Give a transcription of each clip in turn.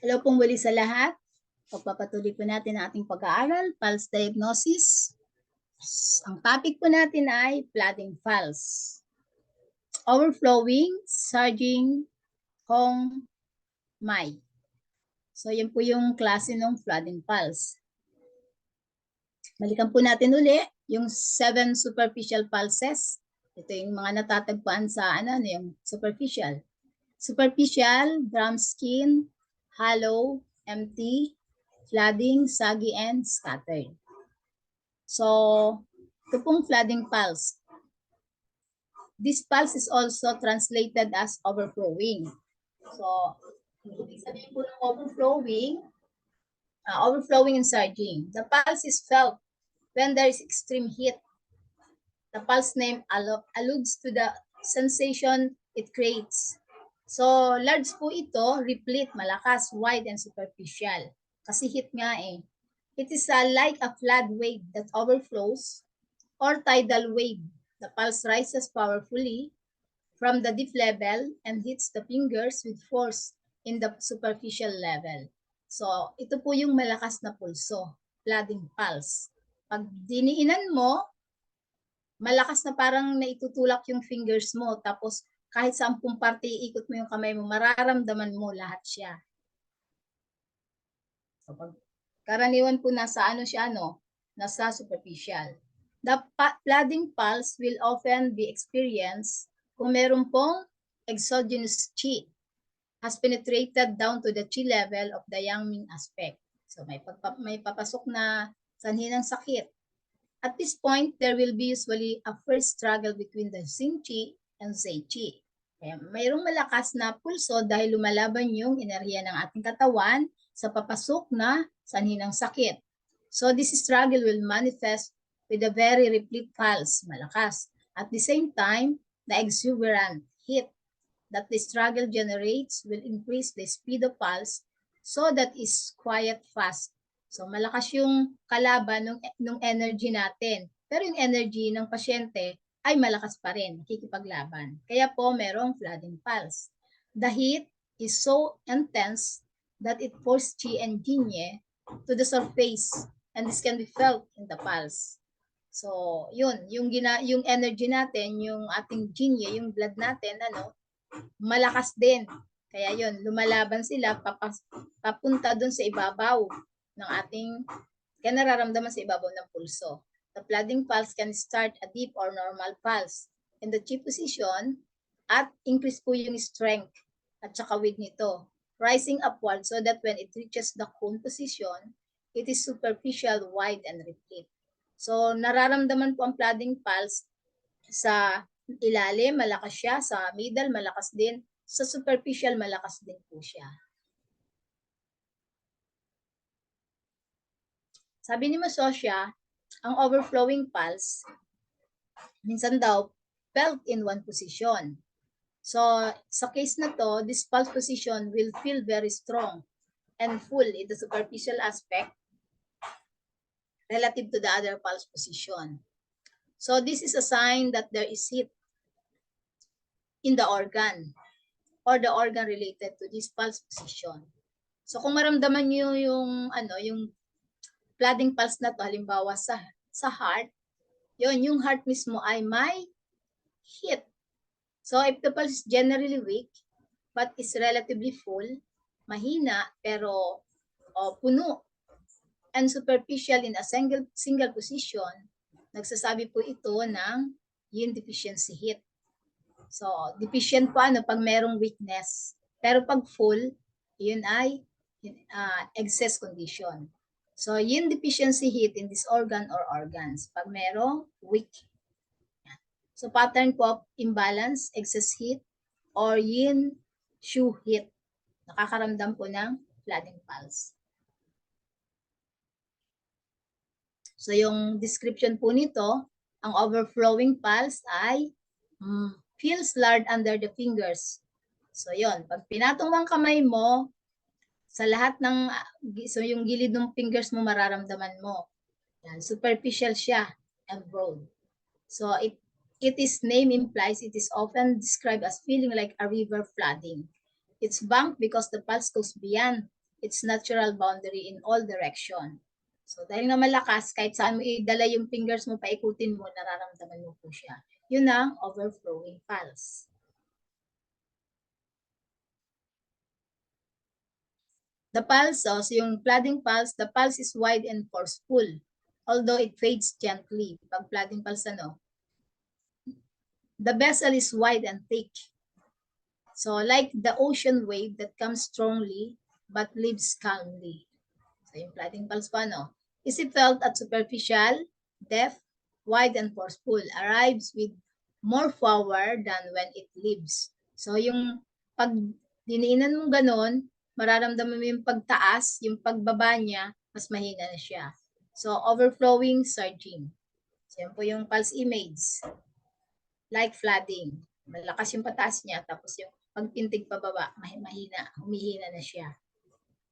Hello pong muli sa lahat. Pagpapatuloy po natin ang ating pag-aaral, pulse diagnosis. Ang topic po natin ay flooding pulse. Overflowing, surging, Hong, Mai. So yan po yung klase ng flooding pulse. Balikan po natin uli yung 7 superficial pulses. Ito yung mga natatagpuan sa yung superficial. Superficial, drum skin, hollow, empty, flooding, saggy, and scattered. So, ito pong flooding pulse. This pulse is also translated as overflowing. So, ibig sabihin po ng overflowing and surging. The pulse is felt when there is extreme heat. The pulse name alludes to the sensation it creates. So, large po ito, replete, malakas, wide, and superficial. Kasi heat nga eh. It is like a flood wave that overflows or tidal wave. The pulse rises powerfully from the deep level and hits the fingers with force in the superficial level. So, ito po yung malakas na pulso, flooding pulse. Pag diniinan mo, malakas na parang naitutulak yung fingers mo, tapos kahit sa 10 parte iikot mo yung kamay mo, mararamdaman mo lahat siya. So, karaniwan po nasa nasa superficial. The flooding pulse will often be experienced kung meron pong exogenous qi has penetrated down to the qi level of the yang ming aspect. So may papasok na sanhi ng sakit. At this point, there will be usually a first struggle between the Xing Qi and Zai Qi. Kaya mayroong malakas na pulso dahil lumalaban yung enerhiya ng ating katawan sa papasok na sanhi ng sakit. So this struggle will manifest with a very replete pulse, malakas. At the same time, the exuberant heat that the struggle generates will increase the speed of pulse so that is quiet fast. So malakas yung kalaban ng energy natin. Pero yung energy ng pasyente ay malakas pa rin, nakikipaglaban. Kaya po merong flooding pulse. The heat is so intense that it forces qi and jing to the surface, and this can be felt in the pulse. So, yun, yung energy natin, yung ating jing, yung blood natin, malakas din. Kaya yun, lumalaban sila papunta dun sa ibabaw ng ating, kaya nararamdaman sa ibabaw ng pulso. The flooding pulse can start a deep or normal pulse in the qi position at increase po yung strength at saka width nito, rising upward so that when it reaches the cone position, it is superficial, wide, and replete. So, nararamdaman po ang flooding pulse sa ilalim, malakas siya. Sa middle, malakas din. Sa superficial, malakas din po siya. Sabi ni Masosya, ang overflowing pulse, minsan daw, felt in one position. So, sa case na to, this pulse position will feel very strong and full in the superficial aspect relative to the other pulse position. So, this is a sign that there is heat in the organ or the organ related to this pulse position. So, kung maramdaman niyo yung flooding pulse na to, halimbawa sa heart, yung heart mismo ay may heat. So, if the pulse is generally weak, but is relatively full, mahina, pero puno, and superficial in a single position, nagsasabi po ito ng yin deficiency heat. So, deficient po pag merong weakness. Pero pag full, yun ay excess condition. So, yin deficiency heat in this organ or organs. Pag merong weak. So, pattern po of imbalance, excess heat, or yin shu heat. Nakakaramdam po ng flooding pulse. So, yung description po nito, ang overflowing pulse ay feels large under the fingers. So, yon. Pag pinatong ang kamay mo, sa lahat ng, so yung gilid ng fingers mo mararamdaman mo. Yan, superficial siya and broad. So, its name implies it is often described as feeling like a river flooding. It's bank because the pulse goes beyond its natural boundary in all direction. So dahil nga malakas, kahit saan mo idala yung fingers mo, paikutin mo, nararamdaman mo po siya. Yun ang overflowing pulse. The pulse, so yung flooding pulse, the pulse is wide and forceful, although it fades gently. Pag flooding pulse, the vessel is wide and thick. So like the ocean wave that comes strongly but leaves calmly. So yung flooding pulse pa, is it felt at superficial, depth, wide and forceful, arrives with more power than when it leaves. So yung pag diniinan mo ganon, mararamdaman mo yung pagtaas, yung pagbaba niya, mas mahina na siya. So overflowing, surging. So yan po yung pulse image. Like flooding. Malakas yung pataas niya, tapos yung pagpintig pababa, mahina, humihina na siya.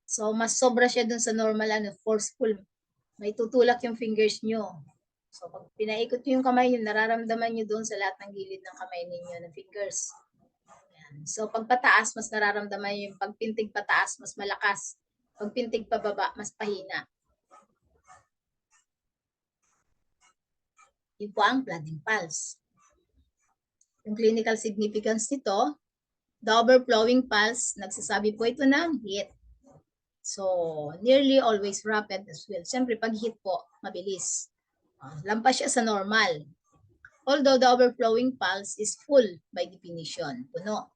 So, mas sobra siya dun sa normal, forceful. May tutulak yung fingers nyo. So, pag pinaikot nyo yung kamay nyo, nararamdaman nyo dun sa lahat ng gilid ng kamay ninyo, ng fingers. Yan. So, pag pataas, mas nararamdaman nyo yung pagpintig pataas, mas malakas. Pagpintig pababa, mas pahina. Yun po ang flooding pulse. Yung clinical significance nito, the overflowing pulse, nagsasabi po ito ng heat. So, nearly always rapid as well. Siyempre, pag heat po, mabilis. Lampas siya sa normal. Although the overflowing pulse is full by definition, puno.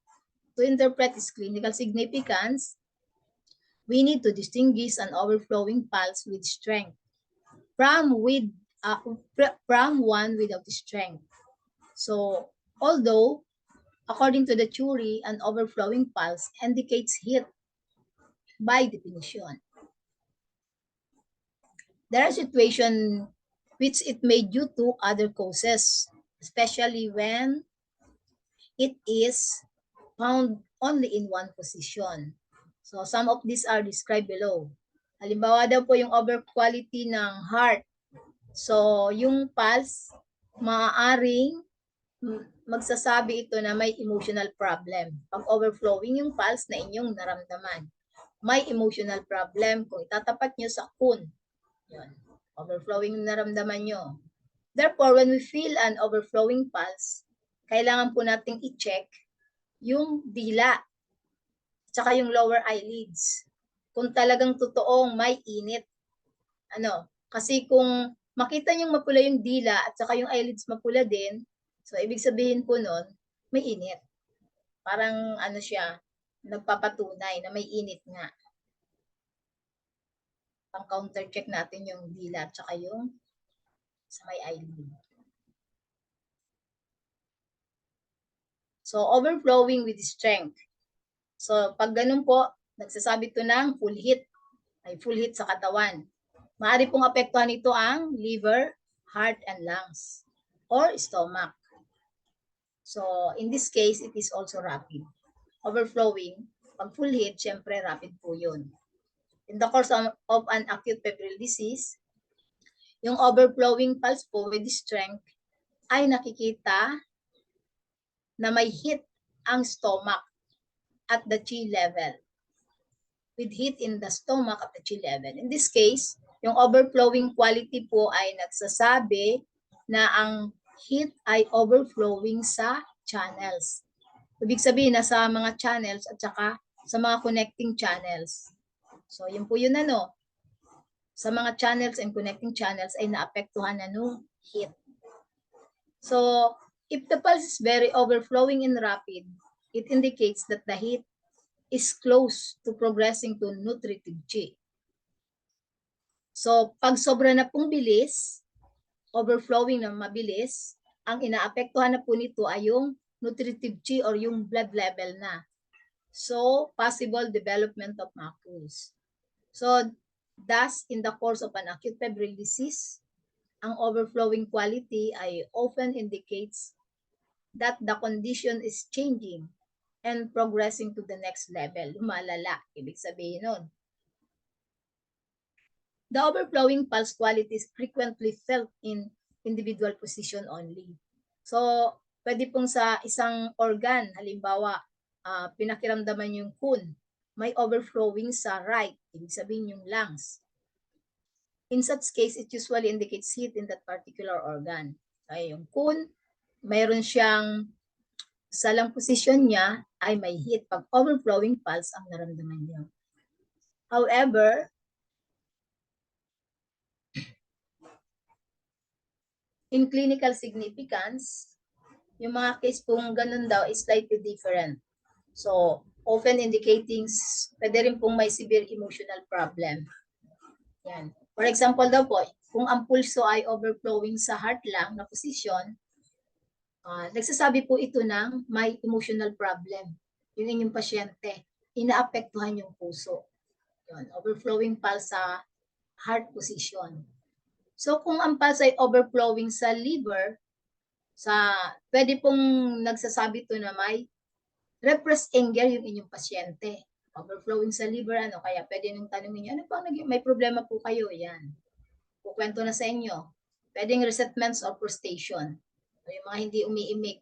To interpret its clinical significance, we need to distinguish an overflowing pulse with strength from one without strength. So, although, according to the theory, an overflowing pulse indicates heat by definition. There are situations which it may due to other causes, especially when it is found only in one position. So some of these are described below. Halimbawa daw po yung over quality ng heart. So yung pulse, maaaring magsasabi ito na may emotional problem. Pag overflowing yung pulse na inyong naramdaman, may emotional problem kung itatapat nyo sa kun. Yun. Overflowing naramdaman nyo. Therefore, when we feel an overflowing pulse, kailangan po nating i-check yung dila tsaka yung lower eyelids. Kung talagang totoong may init. Kasi kung makita niyong mapula yung dila at saka yung eyelids mapula din, so ibig sabihin po nun, may init. Parang siya, nagpapatunay na may init nga. Pang counter check natin yung dila at saka yung sa may eyelid. So, overflowing with strength. So, pag ganun po, nagsasabi ito ng full heat. Ay full heat sa katawan. Maaari pong apektuhan ito ang liver, heart, and lungs, or stomach. So, in this case, it is also rapid. Overflowing, pag full heat, syempre rapid po yun. In the course of an acute febrile disease, yung overflowing pulse po with strength ay nakikita na may heat ang stomach at the chi level. With heat in the stomach at the chi level. In this case, yung overflowing quality po ay nagsasabi na ang heat ay overflowing sa channels. Ibig sabihin, nasa mga channels at saka sa mga connecting channels. So, yun po yun sa mga channels and connecting channels ay naapektuhan na nung heat. So, if the pulse is very overflowing and rapid, it indicates that the heat is close to progressing to nutritive chi. So, pag sobra na pong bilis, overflowing na mabilis, ang inaapektuhan na po nito ay yung nutritive chi or yung blood level na. So, possible development of macules. So, thus, in the course of an acute febrile disease, ang overflowing quality ay often indicates that the condition is changing and progressing to the next level. Lumalala, ibig sabihin nun. The overflowing pulse quality is frequently felt in individual position only. So, pwede pong sa isang organ, halimbawa, pinakiramdaman yung kun. may overflowing sa right, ibig sabihin yung lungs. In such case, it usually indicates heat in that particular organ. Ay, yung kung mayroon siyang sa lung position niya ay may heat pag overflowing pulse ang naramdaman niya. However, in clinical significance, yung mga case pong ganun daw is slightly different. So, often indicating pwede rin pong may severe emotional problem. Yan. For example daw po, kung ang pulso ay overflowing sa heart lang na position, nagsasabi po ito ng may emotional problem. Yung inyong pasyente, inaapektuhan yung puso. Yun, overflowing pulse sa heart position. So kung ang pulse ay overflowing sa liver, pwede pong nagsasabi to na may repressed anger yung inyong pasyente. Overflowing sa liver, kaya pwede nung tanongin niyo, ano pang may problema po kayo? Yan. Kukwento na sa inyo. Pwedeng resentments or frustration. Yung mga hindi umiimik.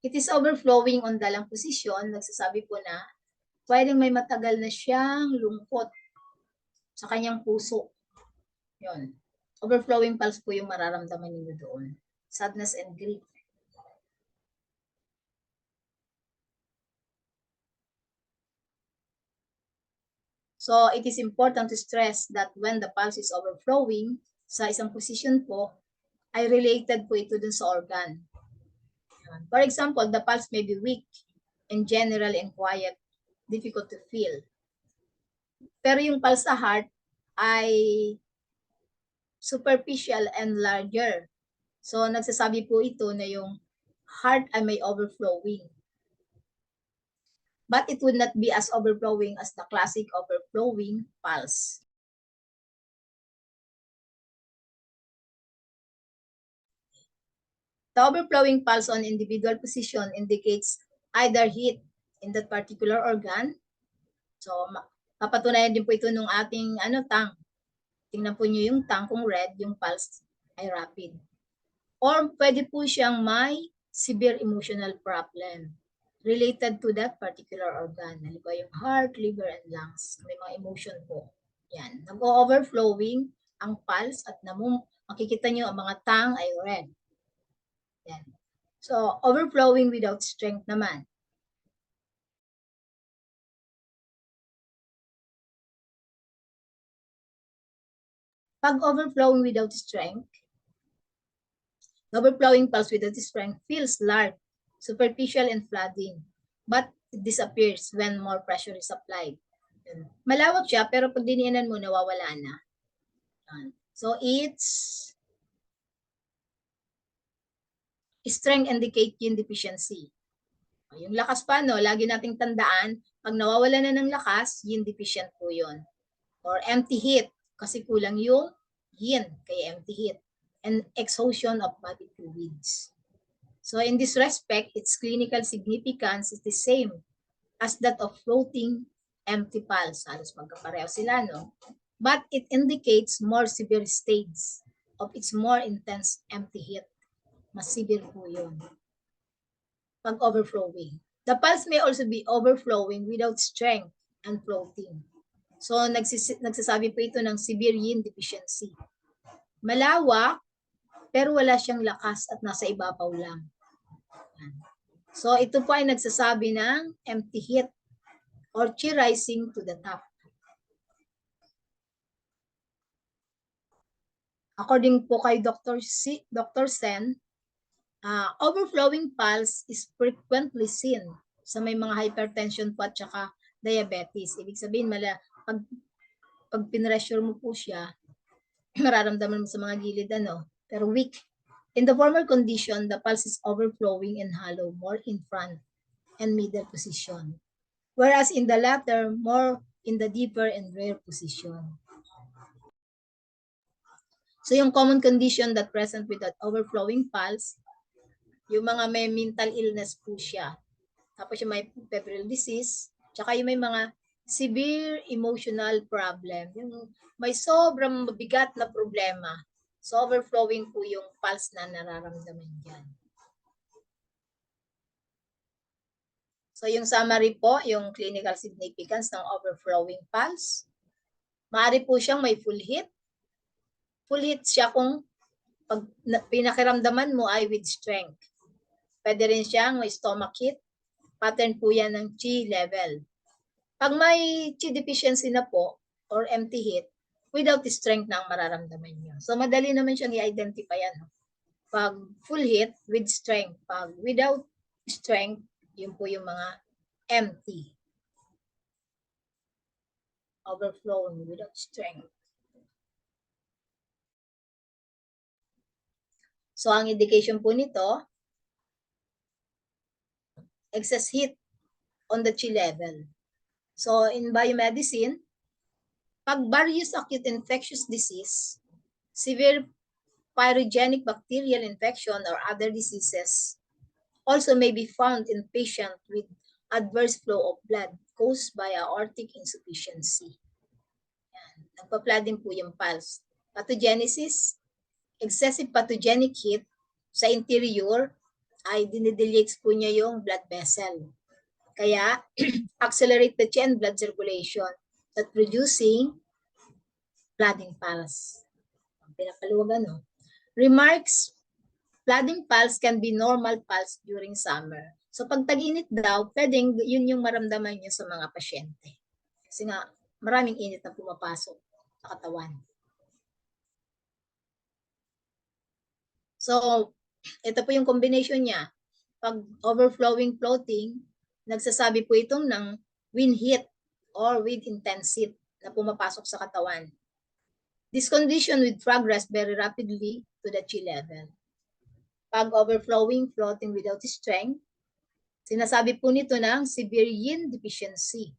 It is overflowing on the lung position, nagsasabi po na pwedeng may matagal na siyang lungkot sa kanyang puso. Yun. Overflowing pulse po yung mararamdaman niyo doon. Sadness and grief. So, it is important to stress that when the pulse is overflowing sa isang position po, ay related po ito dun sa organ. For example, the pulse may be weak and general and quiet, difficult to feel. Pero yung pulse sa heart ay superficial and larger. So, nagsasabi po ito na yung heart ay may overflowing. But it would not be as overflowing as the classic overflowing pulse. The overflowing pulse on individual position indicates either heat in that particular organ. So, papatunayan din po ito ng ating tongue. Tingnan po nyo yung tongue, kung red, yung pulse ay rapid. Or pwede po siyang may severe emotional problem related to that particular organ. Halimbawa yung heart, liver, and lungs. May mga emotion po. Yan. Nag-overflowing ang pulse at makikita nyo ang mga tongue ay red. Yan. So, overflowing without strength naman. Pag overflowing without strength, overflowing pulse without strength feels large, superficial, and flooding, but it disappears when more pressure is applied. Malawak siya, pero pag diniinan mo, nawawala na. So, it's strength indicate yung deficiency. Yung lakas pa, lagi nating tandaan, pag nawawala na ng lakas, yin deficient po yun. Or empty heat, kasi kulang yung yin, kaya empty heat. And exhaustion of body fluids. So in this respect, its clinical significance is the same as that of floating empty pulse. Halos magkapareho sila, no? But it indicates more severe states of its more intense empty heat. Mas severe po yun. Pag overflowing. The pulse may also be overflowing without strength and floating. So nagsasabi po ito ng severe yin deficiency. Malawak, pero wala siyang lakas at nasa ibabaw lang. So ito po ay nagsasabi ng empty heat or chi rising to the top. According po kay Dr. Sen, overflowing pulse is frequently seen sa may mga hypertension po at saka diabetes. Ibig sabihin, pag pinressure mo po siya, mararamdaman mo sa mga gilid, pero weak. In the former condition, the pulse is overflowing and hollow, more in front and middle position. Whereas in the latter, more in the deeper and rare position. So yung common condition that present with that overflowing pulse, yung mga may mental illness po siya. Tapos yung may febrile disease, tsaka yung may mga severe emotional problem. Yung may sobrang mabigat na problema. So overflowing po yung pulse na nararamdaman dyan. So yung summary po, yung clinical significance ng overflowing pulse. Maaari po siyang may full heat. Full heat siya kung pag pinakiramdaman mo ay with strength. Pwede rin siyang may stomach heat. Pattern po yan ng chi level. Pag may chi deficiency na po or empty heat, without strength na ang mararamdaman nyo. So madali naman siyang i-identify yan. Pag full heat with strength. Pag without strength, yun po yung mga empty. Overflowing without strength. So ang indication po nito, excess heat on the chi level. So in biomedicine, pag various acute infectious disease, severe pyrogenic bacterial infection or other diseases also may be found in patients with adverse flow of blood caused by aortic insufficiency. Yan. Nagpa-flooding po yung pulse. Pathogenesis, excessive pathogenic heat sa interior ay dinidelates po niya yung blood vessel. Kaya, accelerate the chain blood circulation that producing flooding pulse. Pinapaluwag ano. Remarks, flooding pulse can be normal pulse during summer. So pag tag-init daw, pwedeng yun yung maramdaman niyo sa mga pasyente. Kasi nga, maraming init na pumapasok sa katawan. So, ito po yung combination niya. Pag overflowing floating, nagsasabi po itong ng wind heat or wind intense heat na pumapasok sa katawan. This condition will progress very rapidly to the chi level. Pag overflowing, floating without strength, sinasabi po nito ng severe yin deficiency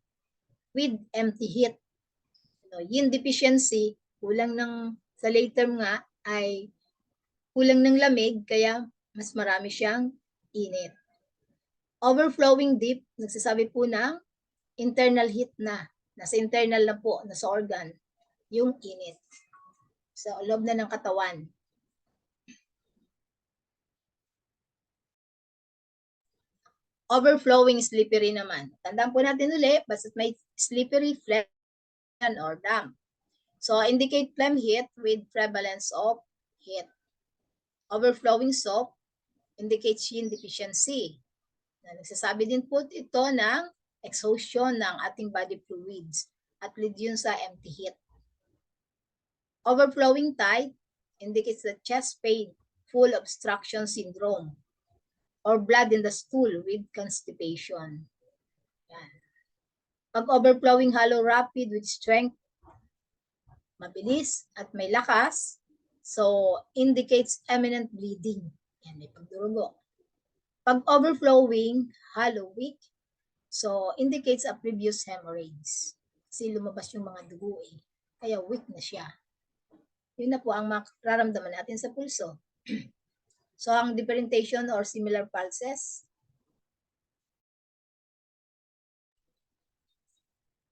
with empty heat. So, yin deficiency, kulang ng, sa late term nga, ay kulang ng lamig, kaya mas marami siyang init. Overflowing deep, nagsasabi po ng internal heat na. Nasa internal na po, nasa organ, yung init. Sa loob na ng katawan. Overflowing slippery naman. Tandaan po natin ulit, basta may slippery, phlegm, or damp. So, indicate phlegm heat with prevalence of heat. Overflowing soap indicates yin deficiency. Nagsasabi din po ito ng exhaustion ng ating body fluids at lead yun sa empty heat. Overflowing tide indicates the chest pain, full obstruction syndrome, or blood in the stool with constipation. Yan. Pag overflowing hollow rapid with strength, mabilis at may lakas, so indicates imminent bleeding. Yan, may pagdurugo. Pag overflowing hollow weak, so indicates a previous hemorrhage. Kasi lumabas yung mga dugo eh. Kaya weak na siya. Yun na po ang mararamdaman natin sa pulso. So, ang differentiation or similar pulses,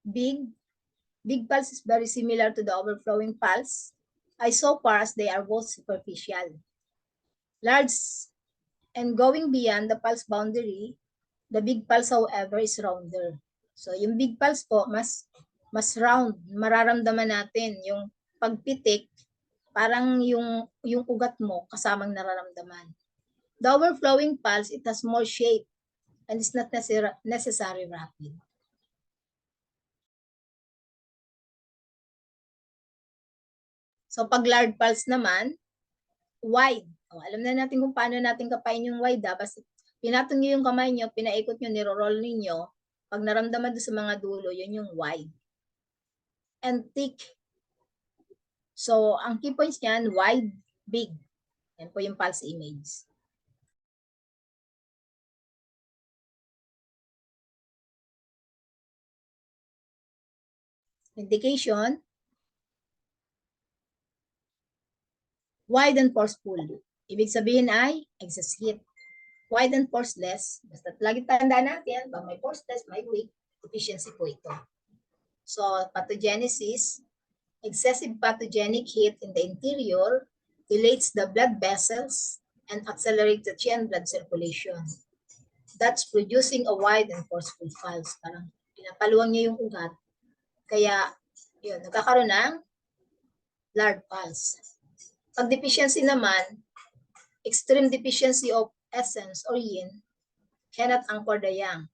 big pulse is very similar to the overflowing pulse, as so far as they are both superficial. Large and going beyond the pulse boundary, the big pulse, however, is rounder. So, yung big pulse po, mas round. Mararamdaman natin yung pagpitik, parang yung ugat mo kasamang nararamdaman. The overflowing pulse, it has more shape and is not necessarily rapid. So pag large pulse naman, wide. Alam na natin kung paano natin kapain yung wide. Basta pinatong nyo yung kamay nyo, pinaikot nyo, niro-roll ninyo. Pag naramdaman doon sa mga dulo, yun yung wide. And thick. So ang key points niyan, wide, big. Yan po yung pulse image. Indication, wide and forceful. Ibig sabihin ay excess heat. Wide and forceless, basta lagi tandaan natin, pag may forceless, may weak, deficiency po ito. So, pathogenesis, excessive pathogenic heat in the interior dilates the blood vessels and accelerates the chain blood circulation. That's producing a wide and forceful pulse. Parang pinapaluwang niya yung ugat. Kaya, yun, nagkakaroon ng large pulse. Pag deficiency naman, extreme deficiency of essence or yin cannot anchor the yang.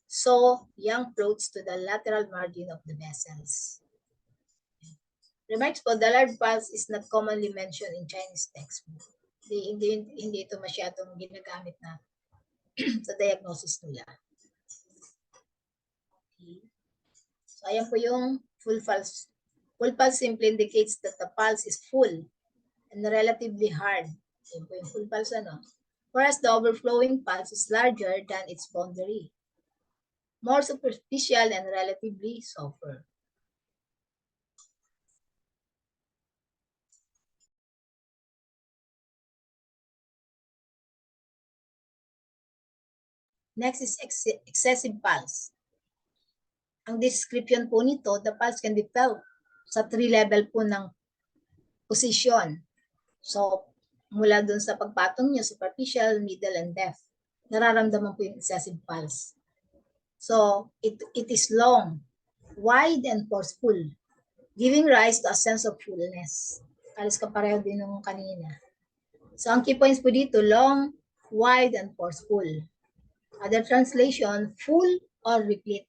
So, yang floats to the lateral margin of the vessels. Remarks po, the large pulse is not commonly mentioned in Chinese textbook. Hindi ito masyadong ginagamit na sa diagnosis nila. Okay. So, ayan po yung full pulse. Full pulse simply indicates that the pulse is full and relatively hard. Ayan po yung full pulse, ano? Whereas the overflowing pulse is larger than its boundary, more superficial and relatively softer. Next is excessive pulse. Ang description po nito, the pulse can be felt sa 3 level po ng position. So, mula dun sa pagpatong nyo, superficial, middle, and depth, nararamdaman po yung excessive pulse. So, it is long, wide, and forceful, giving rise to a sense of fullness. Alis ka pareho din nung kanina. So, ang key points po dito, long, wide, and forceful. Other translation, full or replete.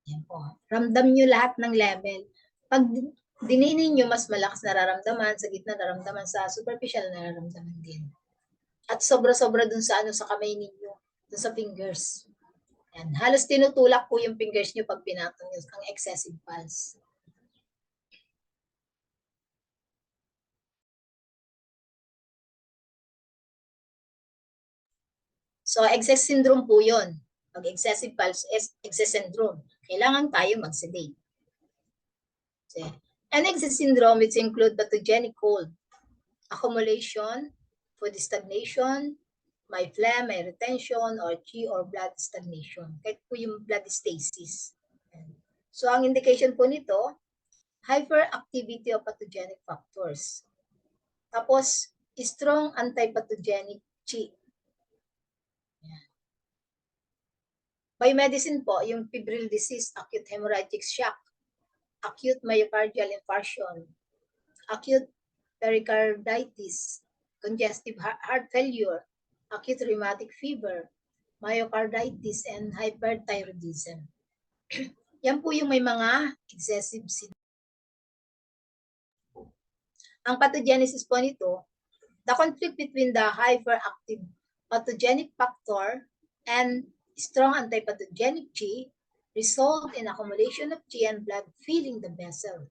Yan po. Ramdam nyo lahat ng level. Pag dininin nyo, mas malakas nararamdaman, sa gitna nararamdaman, sa superficial nararamdaman din. At sobra-sobra dun sa sa kamay ninyo, dun sa fingers. Yan. Halos tinutulak po yung fingers nyo pag pinatong nyo ang excessive pulse. So, excess syndrome po yun. Pag excessive pulse, excess syndrome. Kailangan tayo mag-sedate. And excess syndrome, which include pathogenic cold, accumulation, food stagnation, may phlegm, may retention, or chi or blood stagnation. Kahit po yung blood stasis. So, ang indication po nito, hyperactivity of pathogenic factors. Tapos, strong antipathogenic chi. By medicine po, yung febrile disease, acute hemorrhagic shock, acute myocardial infarction, acute pericarditis, congestive heart failure, acute rheumatic fever, myocarditis, and hyperthyroidism. Yan po yung may mga excessive symptoms. Ang pathogenesis po nito, the conflict between the hyperactive pathogenic factor and strong antipathogenic chi result in accumulation of chi and blood filling the vessel.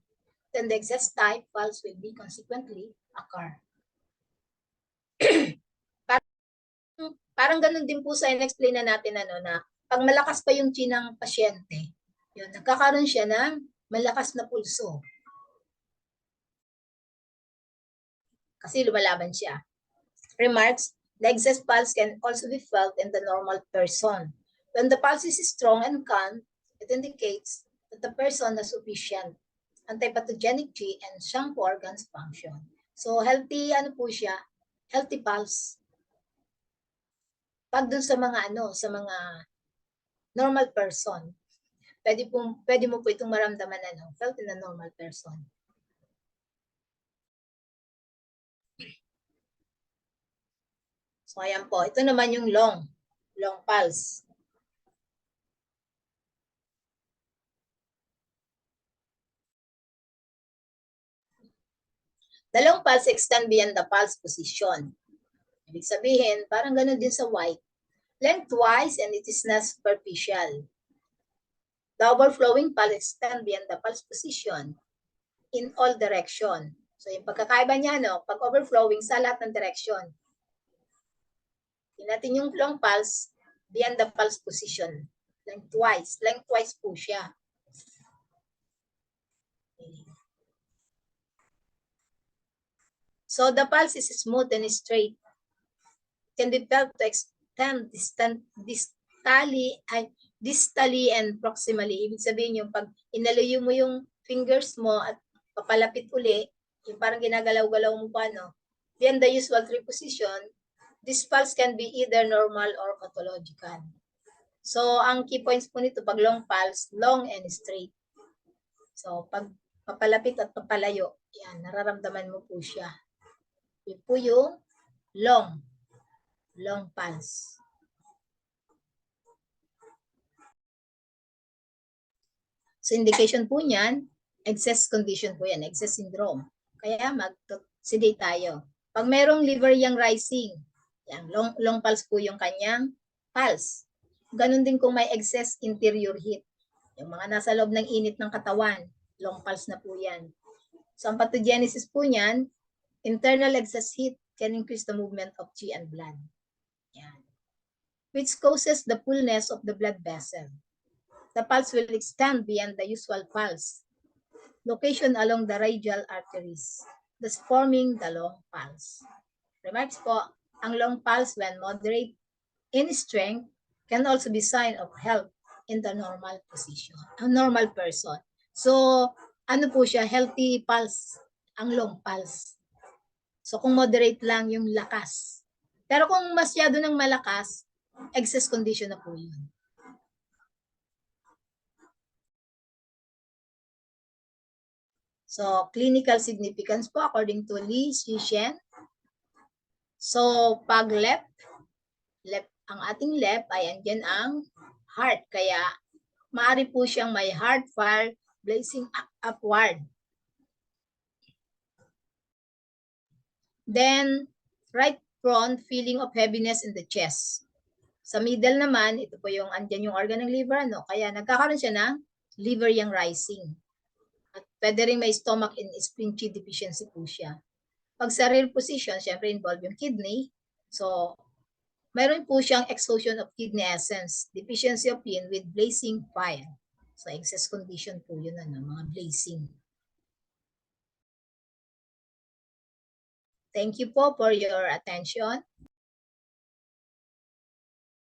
Then the excess type pulse will be consequently occur. Parang ganun din po sa in-explain na natin na pag malakas pa yung chi ng pasyente, yun, nagkakaroon siya ng malakas na pulso. Kasi lumalaban siya. Remarks, the excess pulse can also be felt in the normal person. When the pulse is strong and calm, it indicates that the person has sufficient antipathogenic chi and Shang organs function. So, healthy, po siya? Healthy pulse. Pag dun sa mga, sa mga normal person, pwede mo po itong maramdaman, felt in a normal person. So, ayan po. Ito naman yung long pulse. The long pulse extend beyond the pulse position. Ibig sabihin, parang ganun din sa white. Lengthwise and it is not superficial. The overflowing pulse extend beyond the pulse position in all direction. So yung pagkakaiba niya, pag overflowing sa lahat ng direction. Tingnan natin yung long pulse beyond the pulse position. Lengthwise po siya. Okay. So the pulse is smooth and straight. It can be felt to extend distally and proximally. Ibig sabihin yung pag inalayo mo yung fingers mo at papalapit uli, yung parang ginagalaw-galaw mo pa, beyond the usual 3 position, This pulse can be either normal or pathological. So, ang key points po nito, pag long pulse, long and straight. So, pag papalapit at papalayo, yan, nararamdaman mo po siya. Yun po yung long pulse. So, indication po niyan, excess condition po yan, excess syndrome. Kaya mag-sedate tayo. Pag merong liver yang rising, yan, long pulse po yung kanyang pulse. Ganon din kung may excess interior heat. Yung mga nasa loob ng init ng katawan, long pulse na po yan. So, ang pathogenesis po niyan, internal excess heat can increase the movement of qi and blood. Yan. Which causes the fullness of the blood vessel. The pulse will extend beyond the usual pulse location along the radial arteries, thus forming the long pulse. Remarks po, ang long pulse when moderate in strength can also be sign of health in the normal position, a normal person. So, ano po siya, healthy pulse, ang long pulse. So, kung moderate lang yung lakas. Pero kung masyado ng malakas, excess condition na po yun. So, clinical significance po according to Li Shishen. So, pag left, ang ating left ay andyan ang heart. Kaya, maaari po siyang may heart fire blazing upward. Then, right front, feeling of heaviness in the chest. Sa middle naman, ito po yung andyan yung organ ng liver, no? Kaya nagkakaroon siya ng liver yang rising. At pwede rin may stomach and spleen qi deficiency po siya. Pag sa rear position, syempre involve yung kidney. So, mayroon po siyang exhaustion of kidney essence, deficiency of yin with blazing fire. So, excess condition po yun, mga blazing. Thank you po for your attention.